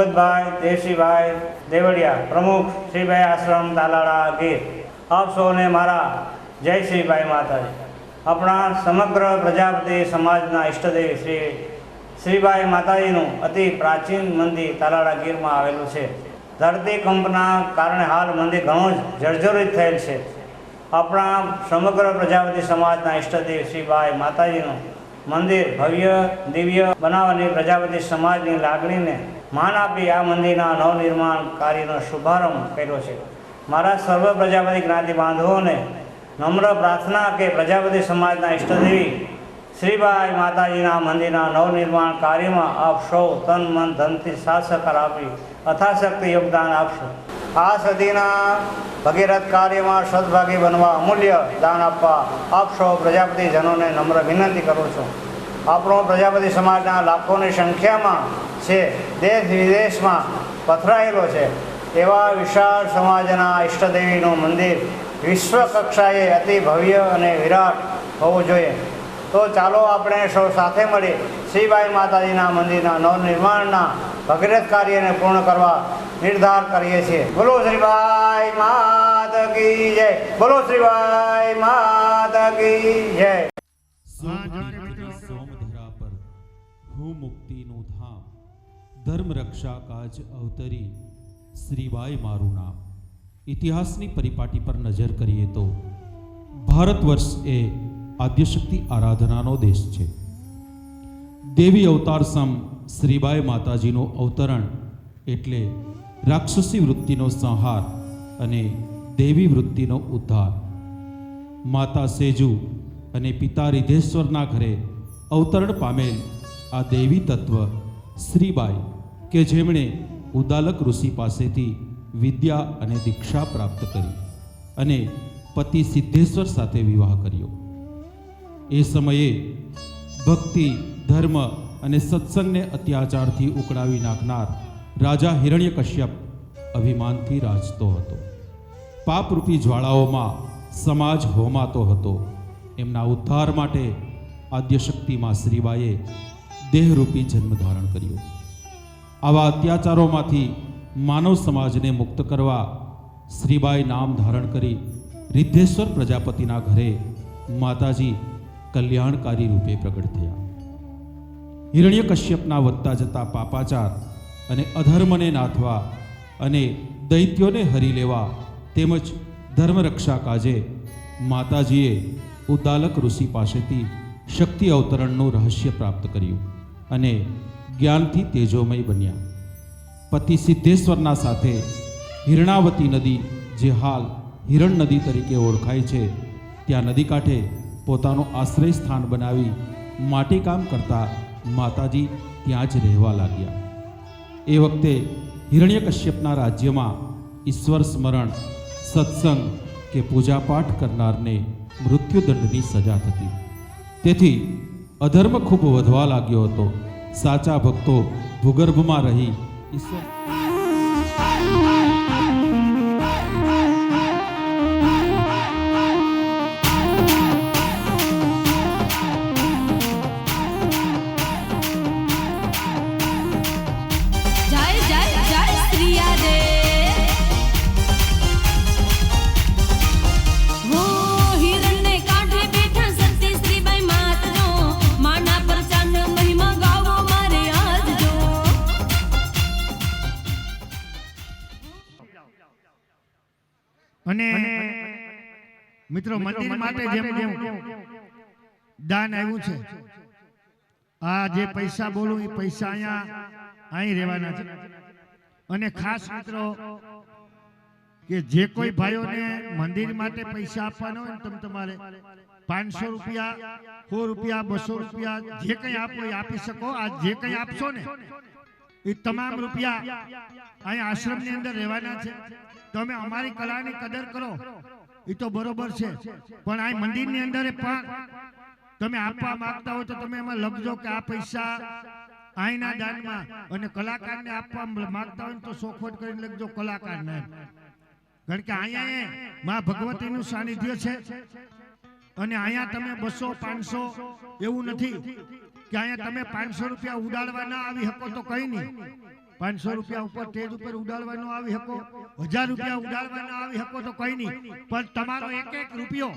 પરબતભાઈ દેવસીભાઈ દેવડિયા, પ્રમુખ શ્રીભાઈ આશ્રમ તાલાળા ગીર. આપ સૌને મારા જય શ્રીભાઈ માતાજી. આપણા સમગ્ર પ્રજાપતિ સમાજના ઈષ્ટદેવી શ્રીભાઈ માતાજીનું અતિ પ્રાચીન મંદિર તાલાળા ગીરમાં આવેલું છે. ધરતીકંપના કારણે હાલ મંદિર ઘણું જ જર્જરિત થયેલ છે. આપણા સમગ્ર પ્રજાપતિ સમાજના ઈષ્ટદેવ શ્રીભાઈ માતાજીનું મંદિર ભવ્ય દિવ્ય બનાવવાની પ્રજાપતિ સમાજની લાગણીને માન આપી આ મંદિરના નવનિર્માણ કાર્યનો શુભારંભ કર્યો છે. મારા સર્વ પ્રજાપતિ જ્ઞાતિ બાંધવોને નમ્ર પ્રાર્થના કે પ્રજાપતિ સમાજના ઈષ્ટદેવી શ્રીભાઈ માતાજીના મંદિરના નવનિર્માણ કાર્યમાં આપ સૌ તન મન ધનથી સાથ સહકાર આપી અથાશક્તિ યોગદાન આપશો. આ સદીના ભગીરથ કાર્યમાં સદભાગી બનવા અમૂલ્ય દાન આપવા આપ સૌ પ્રજાપતિજનોને નમ્ર વિનંતી કરું છું. આપણો પ્રજાપતિ સમાજના લાખોની સંખ્યામાં છે, દેશ વિદેશમાં પથરાયેલો છે. એવા વિશાળ સમાજના ઈષ્ટદેવીનું મંદિર વિશ્વ કક્ષાએ અતિ ભવ્ય અને વિરાટ હોવું જોઈએ. તો ચાલો આપણે સૌ સાથે મળી શ્રીભાઈ માતાજીના મંદિરના નવનિર્માણના ભગીરથ કાર્યને પૂર્ણ કરવા નિર્ધાર કરીએ છીએ. બોલો શ્રીભાઈ માતા કી જય. બોલો શ્રીભાઈ માતા કી જય. સોમધરા પર હું મુક્તિનું ધામ, ધર્મ રક્ષા કાજ અવતરી શ્રીબાઈ મારું નામ. ઇતિહાસની પરિપાટી પર નજર કરીએ તો ભારત વર્ષ એ આદ્યશક્તિ આરાધનાનો દેશ છે. દેવી અવતાર સમ શ્રીબાઈ માતાજીનું અવતરણ એટલે રાક્ષસી વૃત્તિનો સંહાર અને દેવી વૃત્તિનો ઉદ્ધાર. માતા સેજુ અને પિતા રિધેશ્વરના ઘરે અવતરણ પામેલ આ દેવી તત્વ શ્રીબાઈ કે જેમણે ઉદાલક ઋષિ પાસેથી વિદ્યા અને દીક્ષા પ્રાપ્ત કરી અને પતિ સિદ્ધેશ્વર સાથે વિવાહ કર્યો. એ સમયે ભક્તિ, ધર્મ અને સત્સંગને અત્યાચારથી ઉકળાવી નાખનાર રાજા હિરણ્યકશ્યપ અભિમાનથી રાજતો હતો. પાપરૂપી જ્વાળાઓમાં સમાજ હોમાતો હતો. એમના ઉદ્ધાર માટે આદ્યશક્તિમાં શ્રીબાઈએ દેહરૂપી જન્મ ધારણ કર્યો. આવા અત્યાચારોમાંથી માનવ સમાજને મુક્ત કરવા શ્રીબાઈ નામ ધારણ કરી રિદ્ધેશ્વર પ્રજાપતિના ઘરે માતાજી કલ્યાણકારી રૂપે પ્રગટ થયા. હિરણ્યકશ્યપના વધતા જતા પાપાચાર અને અધર્મને નાથવા અને દૈત્યોને હરી લેવા તેમજ ધર્મરક્ષા કાજે માતાજીએ ઉદાલક ઋષિ પાસેથી શક્તિ અવતરણનું રહસ્ય પ્રાપ્ત કર્યું અને જ્ઞાનથી તેજોમય બન્યા. પતિ સિદ્ધેશ્વરના સાથે હિરણાવતી નદી, જે હાલ હિરણ નદી તરીકે ઓળખાય છે, ત્યાં નદી કાંઠે પોતાનું આશ્રય સ્થાન બનાવી માટીકામ કરતા માતાજી ત્યાં જ રહેવા લાગ્યા. એ વખતે હિરણ્યકશ્યપના રાજ્યમાં ઈશ્વર સ્મરણ, સત્સંગ કે પૂજાપાઠ કરનારને મૃત્યુદંડની સજા થતી. તેથી અધર્મ ખૂબ વધવા લાગ્યો હતો. સાચા ભક્તો ભૂગર્ભમાં રહી ઈશ્વર અને મિત્રો મંદિર માટે જેમ દાન આવ્યું છે, આ જે પૈસા બોલું એ પૈસા અહીં રહેવાના છે. અને ખાસ મિત્રો કે જે કોઈ ભાઈઓને મંદિર માટે પૈસા આપવાના હોય ને, તમે તમારે 500 રૂપિયા, 100 રૂપિયા, 200 રૂપિયા જે કંઈ આપો એ આપી શકો. આ જે કંઈ આપશો ને એ તમામ રૂપિયા અહીં આશ્રમની અંદર રહેવાના છે. તમે અમારી કલાની કદર કરો એ તો બરોબર છે, પણ આ મંદિરની અંદર પણ તમે આપવા માંગતા હોય તો તમે એમાં લખજો કે આ પૈસા અહીંના દાનમાં, અને કલાકારને આપવા માંગતા હોય તો સોખવટ કરીને લખજો કલાકારને. કારણ કે અહીંયા માં ભગવતીનું સાનિધ્ય છે અને અહીંયા તમે 200 500 એવું નથી કે અહીંયા તમે 500 રૂપિયા ઉડાડવા ના આવી શકો તો કઈ નહીં. 500 રૂપિયા ઉપર સ્ટેજ ઉપર ઉડાડવાનો આવી શકો, 1000 રૂપિયા ઉડાડવાનો આવી શકો તો કઈ નહીં, પણ તમારો એક એક રૂપિયો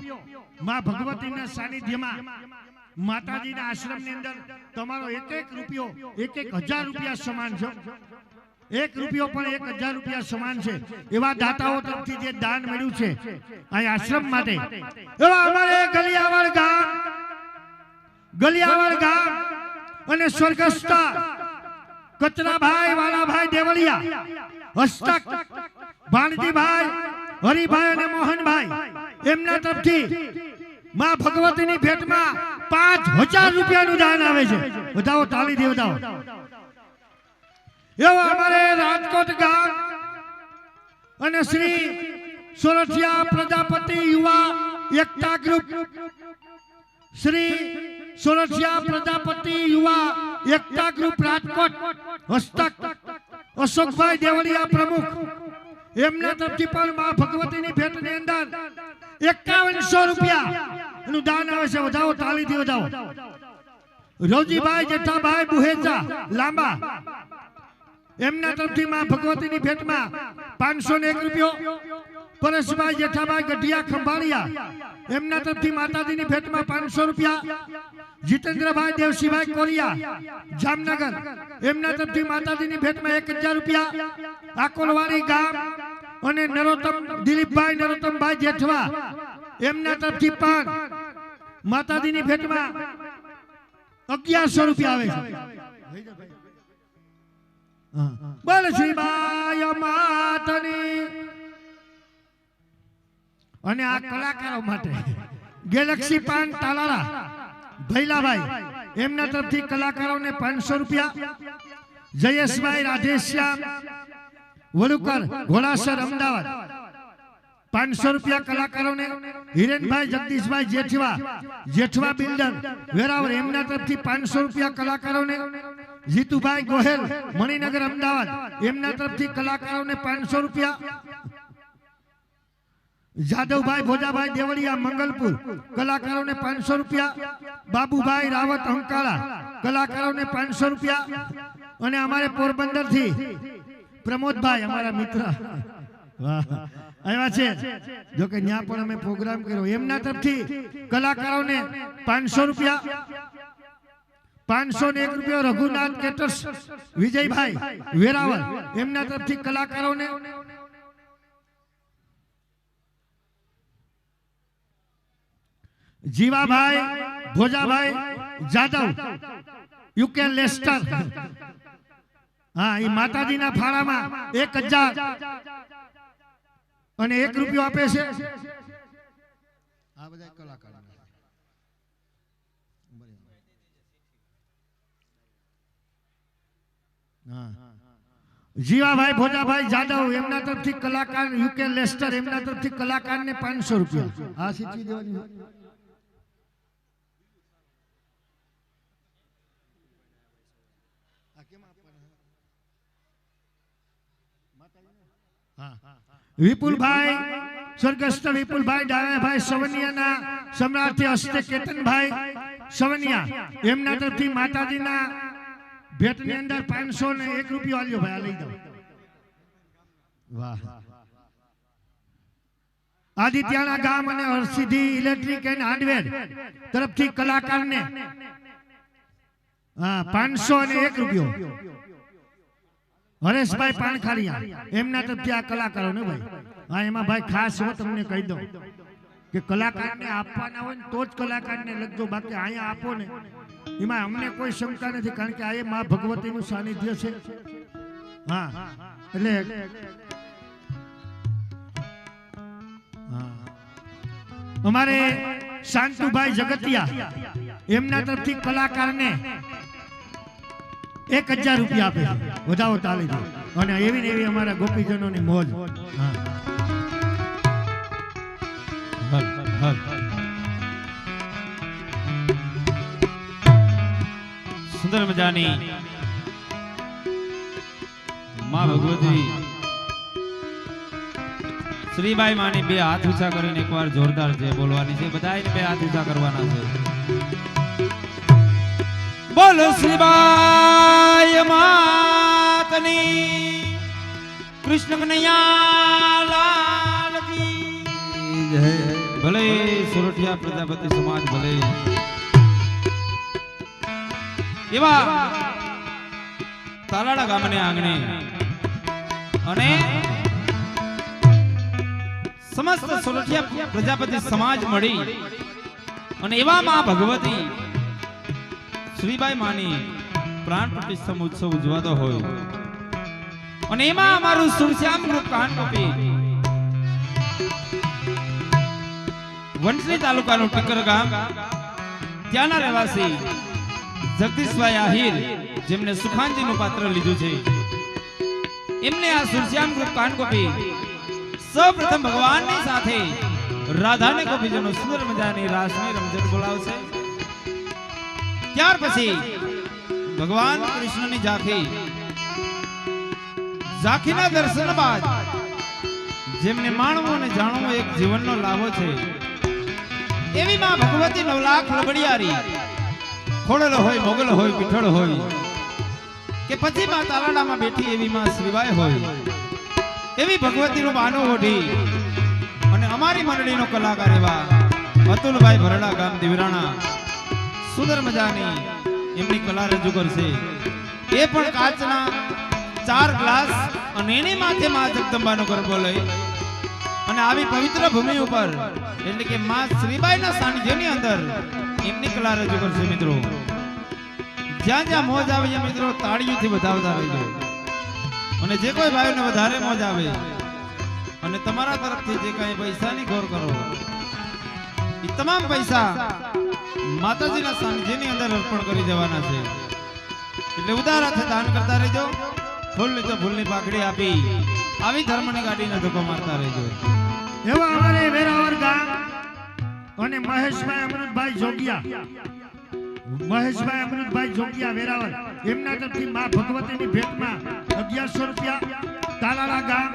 માં ભગવતીના સાનિધ્યમાં માતાજીના આશ્રમની અંદર તમારો એક એક રૂપિયો 1000 રૂપિયા સમાન છે. એક રૂપિયો પણ 1000 રૂપિયા સમાન છે. એવા દાતાઓ તરફથી જે દાન મળ્યું છે આ આશ્રમ માટે, એવા અમારે ગલિયાવાડ ગામ અને સ્વર્ગસ્થ કચરાભાઈ વાલાભાઈ દેવળિયા, હસ્તક ભાણજીભાઈ, હરિભાઈ અને મોહનભાઈ એમના તરફથી માં ભગવતીની ભેટમાં 5000 રૂપિયાનું દાન આવે છે. વધાવો, તાળી દે, વધાવો. એવા અમારે રાજકોટ ગામ અને શ્રી સોરઠિયા પ્રજાપતિ યુવા એકતા ગ્રુપ, શ્રી સોરઠિયા પ્રજાપતિ યુવા એકતા ગ્રુપ રાજકોટ, હસ્તક અશોકભાઈ દેવળિયા પ્રમુખ, એમના તરફથી પણ માં ભગવતીની ભેટની અંદર 5100 રૂપિયા નું દાન આવે છે. વધાવો, તાળીથી વધાવો. રોજીભાઈ જેઠાભાઈ બુહેજા લાંબા, એમના તરફથી માં ભગવતીની ભેટમાં 501 રૂપિયો. પરેશભાઈ જેઠાભાઈ ગઢિયા ખંભાળિયા, એમના તરફથી માતાજીની ભેટમાં 500 રૂપિયા. જીતેન્દ્રભાઈ દેવસિંહભાઈ કોરિયા જામનગર, એમના તરફથી માતાજીની ભેટમાં 1000 રૂપિયા. આકોલવાડી ગામ અને નરોત્તમ દિલીપભાઈ નરોત્તમભાઈ જેઠવા, એમના તરફથી પણ માતાજીની ભેટમાં 1100 રૂપિયા આવે છે. બોલ શ્રી બાય માતની. અને આ કલાકારો માટે ગેલેક્સી પાન તાલાળા ભૈલાભાઈ, એમના તરફથી કલાકારોને 500 રૂપિયા. જયેશભાઈ રાધેશ્યામ વડુકર ઘોડાસર અમદાવાદ 500 રૂપિયા કલાકારોને. હિરેનભાઈ જગદીશભાઈ જેઠવા બિલ્ડર વેરાવળ, એમના તરફથી 500 રૂપિયા કલાકારોને. જીતુભાઈ ગોહેલ મણિનગર અમદાવાદ, એમના તરફથી કલાકારોને 500 રૂપિયા. જાદવભાઈ ભોજાભાઈ દેવળિયા મંગલપુર, કલાકારોને 500 રૂપિયા. બાબુભાઈ રાવત અંકાળા, કલાકારોને 500 રૂપિયા. અને અમારે પોરબંદર થી પ્રમોદભાઈ અમારા મિત્ર આવ્યા છે, જો કે ત્યાં પણ અમે પ્રોગ્રામ કર્યો, એમના તરફથી કલાકારોને 500 રૂપિયા. 501 રૂપિયા રઘુનાથ કેટર્સ વિજયભાઈ વેરાવળ, એમના તરફથી કલાકારોને. જીવાભાઈ ભોજાભાઈ જાદવ યુકે લેસ્ટર, હા, એ માતાજીના ફાળામાં 1000 અને 1 રૂપિયો આપે છે. આ બધા કલાકારો. જીવાભાઈ ભોજાભાઈ જાદવ, એમના તરફથી કલાકાર યુકે લેસ્ટર, એમના તરફથી કલાકારને 500 રૂપિયા. આ સીટી દેવાની. વિપુલભાઈ સ્વર્ગસ્થ વિપુલભાઈ ડાયાભાઈ સવનિયાના સમ્રાટથી હસ્તે કેતનભાઈ સવનિયા, એમના તરફથી માતાજીના ભેટની અંદર 501 રૂપિયો આલ્યો. ભાઈ આ લઈ જાઓ. વાહ. આદિત્યના ગામ અને હરસિદ્ધિ ઇલેક્ટ્રિક એન્ડ હાર્ડવેર તરફથી કલાકારને 501 રૂપિયો. હરેશભાઈ પાણખારિયા, એમના તરફથી આ કલાકારો ને ભાઈ. હા, એમાં ભાઈ ખાસ હું તમને કહી દઉં કે કલાકારને આપવાના હોય ને તો જ કલાકારને લખજો, બાકી અહીંયા આપો ને એમાં અમને કોઈ શંકા નથી, કારણ કે આ એ માં ભગવતીનું સાનિધ્ય છે. હા, એટલે અમારે શાંતુભાઈ જગતિયા, એમના તરફથી કલાકારને 1000 રૂપિયા આપે છે. વધાવો, તાળી દો. અને એવી ને એવી અમારા ગોપીજનોની મોજ. સુંદર મજાની માં ભગવતી શ્રીબાઈ માની 2 હાથ ઊંચા કરીને એકવાર જોરદાર છે બોલવાની છે. બધાને 2 હાથ ઊંચા કરવાના છે. બોલો શ્રીબાઈ માત માતની કૃષ્ણ કનૈયા લાલ કી જય. ભલે સોરઠિયા પ્રજાપતિ સમાજ ભલે એવા તાલાડા ગામને આંગણે અને સમસ્ત સોરઠિયા પ્રજાપતિ સમાજ મળી અને એવા માં ભગવતી શ્રીબાઈ માની પ્રાણ પ્રતિષ્ઠા ઉત્સવ ઉજવાતો હોય અને એમાં અમારું સુરશ્યામ ગ્રુપ કાનકોપી વંટલી તાલુકાનું ટીકર ગામ ત્યાંના રહેવાસી જગદીશભાઈ આહિર જેમને સુખાનજીનું પાત્ર લીધું છે એમને આ સુરશ્યામ ગ્રુપ કાનકોપી સૌપ્રથમ ભગવાનની સાથે રાધાને ગોપીજનો સુંદર મજાની રાસની રમઝટ બોલાવશે. ત્યાર પછી ભગવાન કૃષ્ણની ઝાંખીના દર્શન બાદ જેમને માણવું અને જાણવું એક જીવનનો લાભો છે એવી માં ભગવતી 9 લાખ લબડિયારી ખોડેલો હોય મોગલ હોય પીઠળ હોય કે પછી માં તાલાડામાં બેઠી એવી માં શ્રીબાઈ હોય એવી ભગવતીનું બાનું ઓઢી અને અમારી મંડળીનો કલાકાર એવા અતુલભાઈ ભરડા ગામ દિવરાણા સુંદર મજાની એમની કલા રજૂ કરશે. એ પણ કાચના 4 ગ્લાસ અને એની માથે માં જગદંબાનો ગરબો લઈ અને આવી પવિત્ર ભૂમિ ઉપર એટલે કે માં શ્રીબાઈના સાનિધ્યની અંદર એમની કલા રજૂ કરશે. મિત્રો જ્યાં જ્યાં મોજ આવે છે મિત્રો તાળીઓથી વધાવતા રહેજો અને જે કોઈ ભાઈઓને વધારે મોજ આવે અને તમારા તરફથી જે કઈ પૈસાની ખોર કરો એ તમામ પૈસા માતાજીના સાનિધ્યની અંદર અર્પણ કરી દેવાના છે. એટલે ઉદાર હાથે દાન કરતા રહેજો. ફૂલની તો ફૂલની પાકડી આપી આવી ધર્મની ગાડીને ધક્કો મારતા રહેજો. એવા અમારે વેરાવર ગામ અને મહેશભાઈ અમૃતભાઈ જોગિયા વેરાવર એમના તરફથી માં ભગવતીની ભેટમાં 1100 રૂપિયા. તાલાળા ગામ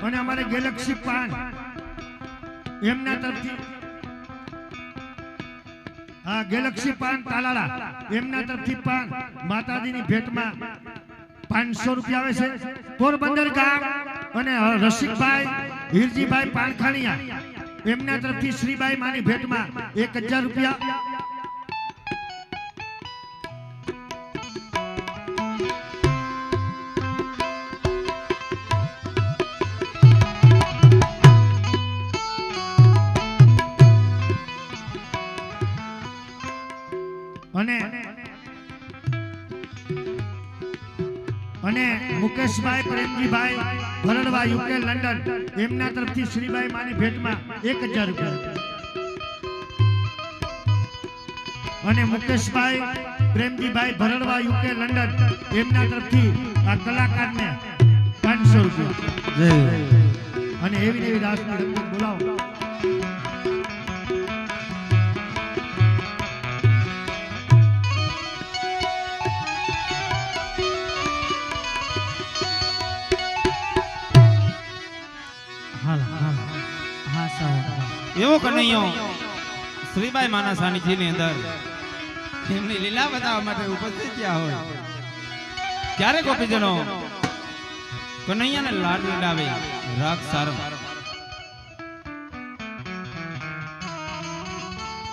અને અમારે ગેલેક્સી પાન એમના તરફથી ગેલેક્સી પાન તાલાળા એમના તરફથી પાન માતાજીની ભેટમાં 500 રૂપિયા આવે છે. પોરબંદર ગામ અને રસિકભાઈ હીરજીભાઈ પાનખાણીયા એમના તરફથી શ્રીબાઈ માની ભેટમાં 1000 રૂપિયા. અને મુકેશભાઈ પ્રેમજીભાઈ ભરડવા યુકે લંડન એમના તરફથી શ્રીબાઈ માની ભેટમાં 1000 રૂપિયા. અને મુકેશભાઈ પ્રેમજીભાઈ ભરડવા યુકે લંડન એમના તરફથી આ કલાકારને 500 રૂપિયા. અને એવી એવી રાસની રમત બોલાવો. એવો કનૈયો શ્રીબાઈ માના સાનિધ્યની અંદર એમની લીલા બતાવવા માટે ઉપસ્થિત થયા હોય ત્યારે ગોપીજનો કનૈયાને લાડ લડાવે રાગ સારંગ